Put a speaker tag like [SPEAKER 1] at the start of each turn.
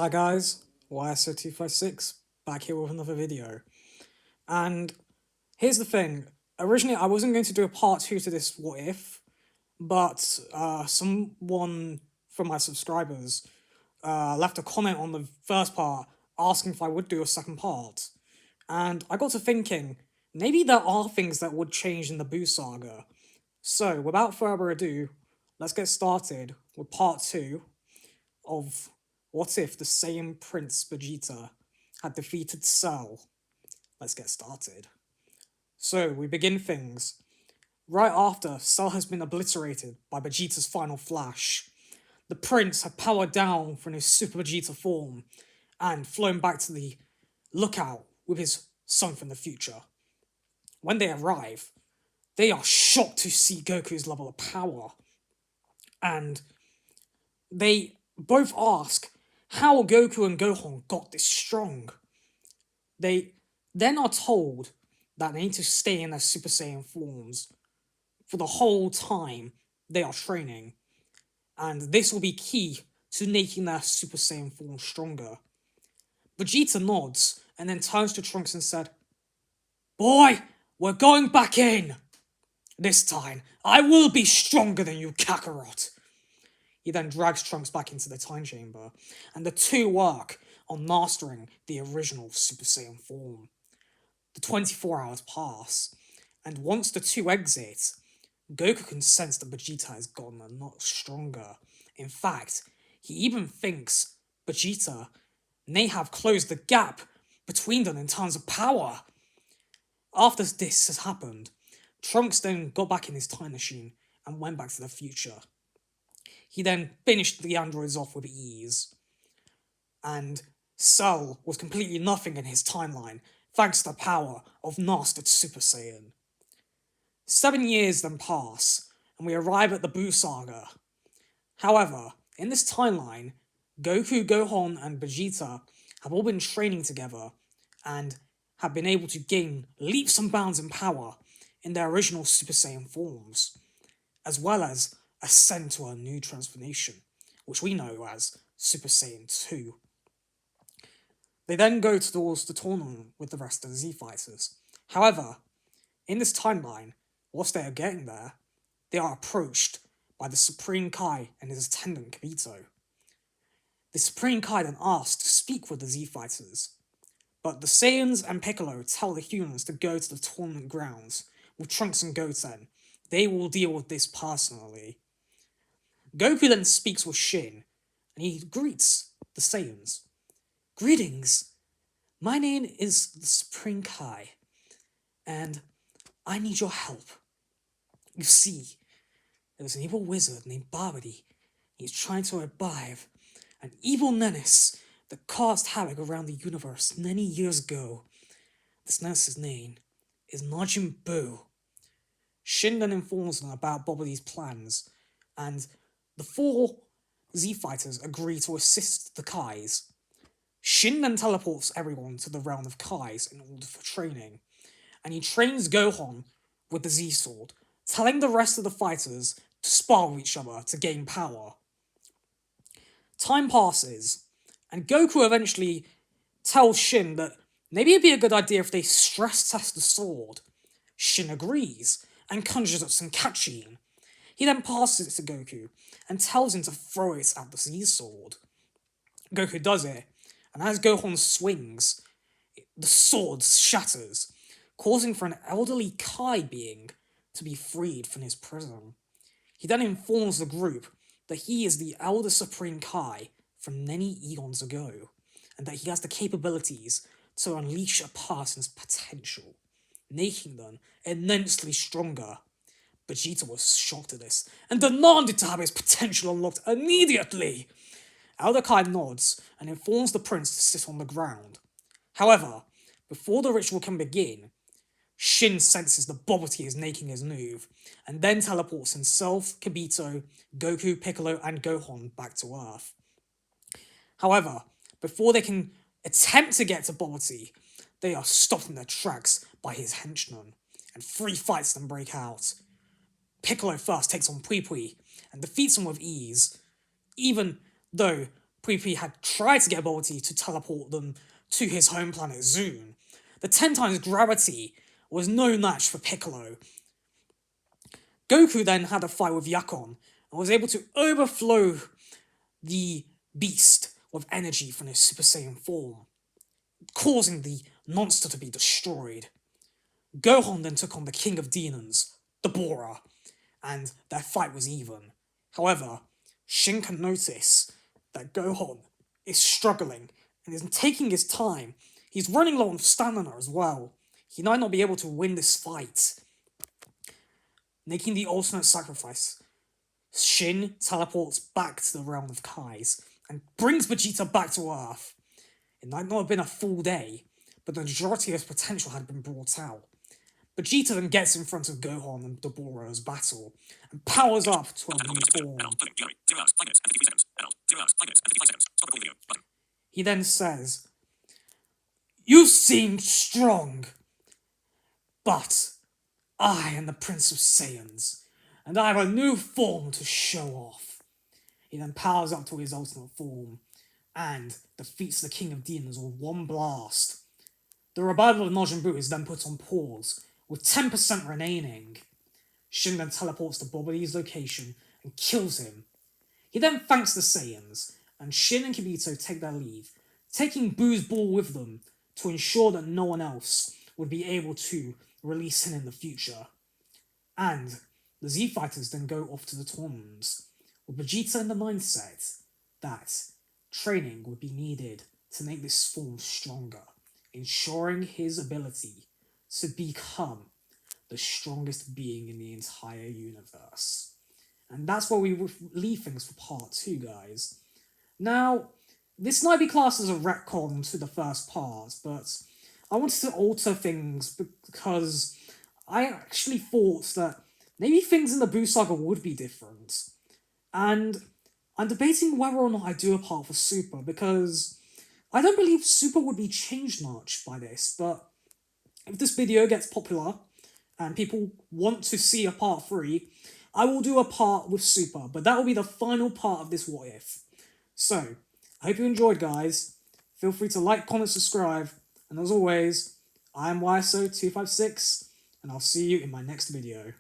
[SPEAKER 1] Hi guys, YSO256 back here with another video. And here's the thing, originally I wasn't going to do a part 2 to this what if, but someone from my subscribers left a comment on the first part asking if I would do a second part. And I got to thinking, maybe there are things that would change in the Boo saga. So without further ado, let's get started with part 2 of what if the same Prince Vegeta had defeated Cell. Let's get started. So we begin things right after Cell has been obliterated by Vegeta's final flash. The Prince had powered down from his Super Vegeta form and flown back to the lookout with his son from the future. When they arrive, they are shocked to see Goku's level of power, and they both ask how Goku and Gohan got this strong. They then are told that they need to stay in their Super Saiyan forms for the whole time they are training, and this will be key to making their Super Saiyan form stronger. Vegeta nods and then turns to Trunks and said, "Boy, we're going back in! This time, I will be stronger than you, Kakarot!" He then drags Trunks back into the time chamber, and the two work on mastering the original Super Saiyan form. The 24 hours pass, and once the two exit, Goku can sense that Vegeta has gotten a lot stronger. In fact, he even thinks Vegeta may have closed the gap between them in terms of power. After this has happened, Trunks then got back in his time machine and went back to the future. He then finished the androids off with ease, and Cell was completely nothing in his timeline thanks to the power of Mastered Super Saiyan. 7 years then pass, and we arrive at the Buu Saga. However, in this timeline, Goku, Gohan, and Vegeta have all been training together and have been able to gain leaps and bounds in power in their original Super Saiyan forms, as well as ascend to a new transformation, which we know as Super Saiyan 2. They then go towards the tournament with the rest of the Z Fighters. However, in this timeline, whilst they are getting there, they are approached by the Supreme Kai and his attendant Kibito. The Supreme Kai then asks to speak with the Z Fighters, but the Saiyans and Piccolo tell the humans to go to the tournament grounds with Trunks and Goten. They will deal with this personally. Goku then speaks with Shin, and he greets the Saiyans. "Greetings, my name is the Supreme Kai, and I need your help. You see, there's an evil wizard named Babidi. He's trying to revive an evil menace that caused havoc around the universe many years ago. This menace's name is Majin Buu." Shin then informs them about Babidi's plans, and the four Z Fighters agree to assist the Kais. Shin then teleports everyone to the realm of Kais in order for training, and he trains Gohan with the Z Sword, telling the rest of the fighters to spar with each other to gain power. Time passes, and Goku eventually tells Shin that maybe it'd be a good idea if they stress test the sword. Shin agrees and conjures up some Kachin. He then passes it to Goku and tells him to throw it at the Z sword. Goku does it, and as Gohan swings, the sword shatters, causing for an elderly Kai being to be freed from his prison. He then informs the group that he is the Elder Supreme Kai from many eons ago, and that he has the capabilities to unleash a person's potential, making them immensely stronger. Vegeta was shocked at this, and demanded to have his potential unlocked immediately. Elder Kai nods and informs the prince to sit on the ground. However, before the ritual can begin, Shin senses that Babidi is making his move, and then teleports himself, Kibito, Goku, Piccolo, and Gohan back to Earth. However, before they can attempt to get to Babidi, they are stopped in their tracks by his henchmen, and 3 fights then break out. Piccolo first takes on Pui Pui and defeats him with ease, even though Pui had tried to get ability to teleport them to his home planet Zune. The 10 times gravity was no match for Piccolo. Goku then had a fight with Yakon and was able to overflow the beast with energy from his Super Saiyan form, causing the monster to be destroyed. Gohan then took on the King of Demons, Dabura, and their fight was even. However, Shin can notice that Gohan is struggling and is taking his time. He's running low on stamina as well. He might not be able to win this fight. Making the ultimate sacrifice, Shin teleports back to the realm of Kai's and brings Vegeta back to Earth. It might not have been a full day, but the majority of his potential had been brought out. Vegeta then gets in front of Gohan and Dabura's battle and powers up to a new form. He then says, "You seem strong, but I am the Prince of Saiyans, and I have a new form to show off." He then powers up to his ultimate form and defeats the King of Demons with one blast. The revival of Majin Buu is then put on pause, with 10% remaining. Shin then teleports to Bobi's location and kills him. He then thanks the Saiyans, and Shin and Kibito take their leave, taking Buu's ball with them to ensure that no one else would be able to release him in the future. And the Z Fighters then go off to the tournaments, with Vegeta in the mindset that training would be needed to make this form stronger, ensuring his ability to become the strongest being in the entire universe. And that's where we leave things for part 2, guys. Now, this might be classed as a retcon to the first part, but I wanted to alter things because I actually thought that maybe things in the Buu saga would be different. And I'm debating whether or not I do a part for Super, because I don't believe Super would be changed much by this, but if this video gets popular and people want to see a part 3, I will do a part with Super, but that will be the final part of this What If. So, I hope you enjoyed, guys. Feel free to like, comment, subscribe, and as always, I am YSO256, and I'll see you in my next video.